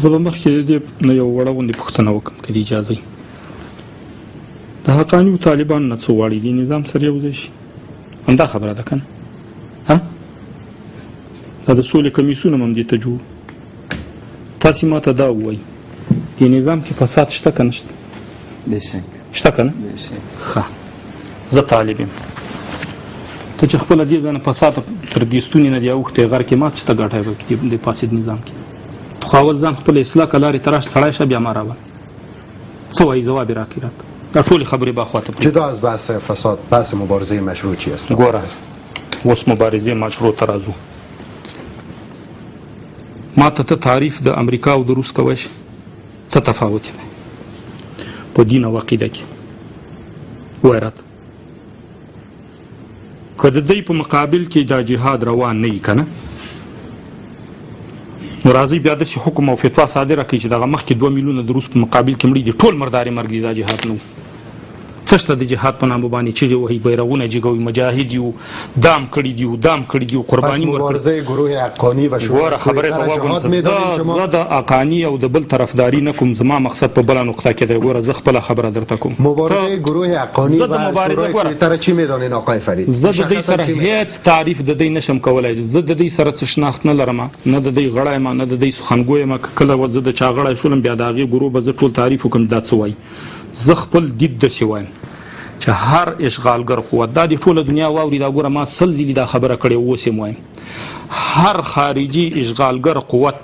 زه به مخکې د دې نه یو وړه غوندې پوښتنه وکړم که د اجازه وي. د حقانیو طالبانو نه څه غواړي دې نظام سره یو ځای شي؟ همدا خبره ده که نه؟ دا د سولې کمیسیون هم همدې ته جوړ. تاسې ما ته دا ووایي دې نظام کې فساد شته که نشته؟ بېشک شته که نه؟ ښه، زه طالب یم. ته چې خپله دې ځای نه فساد تر دې ستوني نه دې اوښتی غر کې مات شته ګټی به کې د فاسد نظام کې. تو خو اول ځان خپله اصلاح که لارې ته راشه سړی شه بیا ما راوله. څه وایي ځواب یې راکړي راته. دا ټولې خبرې به خواته جدا از بحث فساد بحث مبارزه مشروع چی است؟ ګوره اوس مبارزې مشروع ته راځو. ما ته تعریف د امریکا او د روس کوی شي څه تفاوت دی په دین او عقیده کې؟ وایه راته. که د دوی په مقابل کې دا جهاد روان نه وي که نه، نو راځئ بیا داسې حکم او فتوا صادره کړي چې دغه مخکې 2 میلیونه د روس په مقابل کې مړي دي ټول مردارې مرګ دي، دا جهاد نه و. څه شته د جهاد په نامه باندې چغې وهي، بیرغونه جګوي، مجاهد یو، دام کړي دي، دام کړي دي، قرباني پس مبارزه گروه حقانی و شورای خبره ته وګورم. زه د حقانی او د بل طرفداري نه کوم، زما مقصد په بله نقطه کې دی. ګوره زه خپله خبره درته کوم. مبارزه گروه حقانی و شورای تویتر چی میدانین آقای فرید؟ زه د دوی سره هیڅ تعریف د دوی نشم کولی. زه د دوی سره څه شناخت نه لرم، نه د دوی غړی یم، نه د دوی سخنګوی یم. که کله زه د چا غړی شولم بیا د هغې ګروه به زه ټول تعریف وکړم دا څه وایي. زه خپل دید داسې وایم چې هر اشغالګر قوت، دا د ټوله دنیا واوري، دا ګوره ما 100 ځلې دا خبره کړې اوس یې وایم، هر خارجي اشغالګر قوت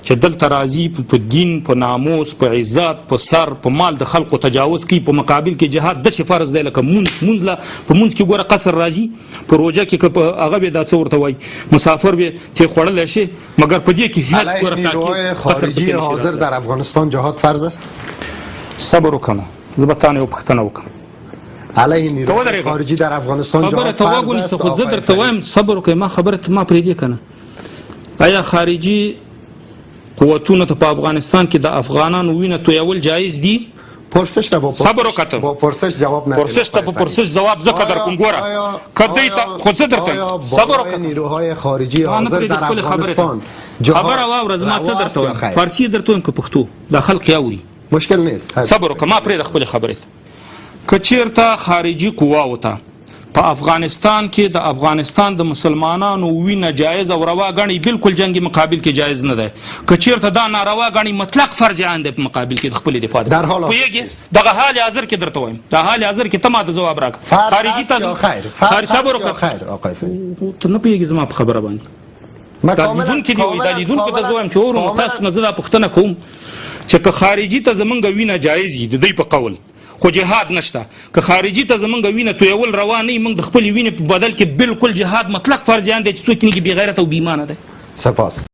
چې دلته راځي په دین، په ناموس، په عزت، په سر، په مال د خلقو تجاوز کوي، په مقابل کې جهاد داسې فرض دی لکه مونځ له په مونځ کې ګوره قصر راځي، په روژه کې هغه به دا څه ورته وایي مسافر به تې خوړلی شي، مګر په دې کې هېڅ ګوره نیروهای خارجي حاضر در افغانستان جهاد فرض است؟ صبر وکړه، زه به تا نه یو پوښتنه وکړم. علیه نیروهای خارجی در افغانستان جهاد فرض است؟ خو زه درته وایم صبر وکړئ، ما خبره ته ما پرېږدې که نه. آیا خارجي قوتونو ته په افغانستان کې د افغانانو وینه تویول جایز دي؟ پرسش ته صبر وکړه، با پرسش جواب نه. پرسش ته په پرسش جواب زه قدر کوم. ګوره کدی ته خو څه درته صبر وکړه. نیروهای خارجي حاضر در افغانستان خبره واوره، زما څه درته وایم، فارسی درته وایم که پښتو، دا خلق یاوري، مشکل نیست. صبر وکړه، ما پرېږده خپلې خبرې. که چېرته خارجي قواو ته په افغانستان کې د افغانستان د مسلمانانو وینه جایز او روا ګڼي، بالکل جنګي مقابل کې جایز نه دی. که چېرته دا ناروا ګڼي مطلق فرض عین دی په مقابل کې د خپلې دفاع در حال پوهېږې. دغه حال حاضر کې درته وایم، دا حال حاضر کې ته ما ته ځواب راکړه. خارجي ته صبر وکړه، ته نه پوهېږې زما په خبره باندې. دا لیدونکي دي وایي، دا لیدونکو ته زه وایم چې ورونو تاسو نه زه دا پوښتنه کوم چې که خارجي ته زمونږ وینه جایز وي د دوی په قول خو جهاد نشته، که خارجي ته زمونږ وینه تویول روا نه وي، موږ د خپلې وینې په بدل کې بالکل جهاد مطلق فرض دی چې څوک نه بې غیرته او بې ایمانه دی. سپاس.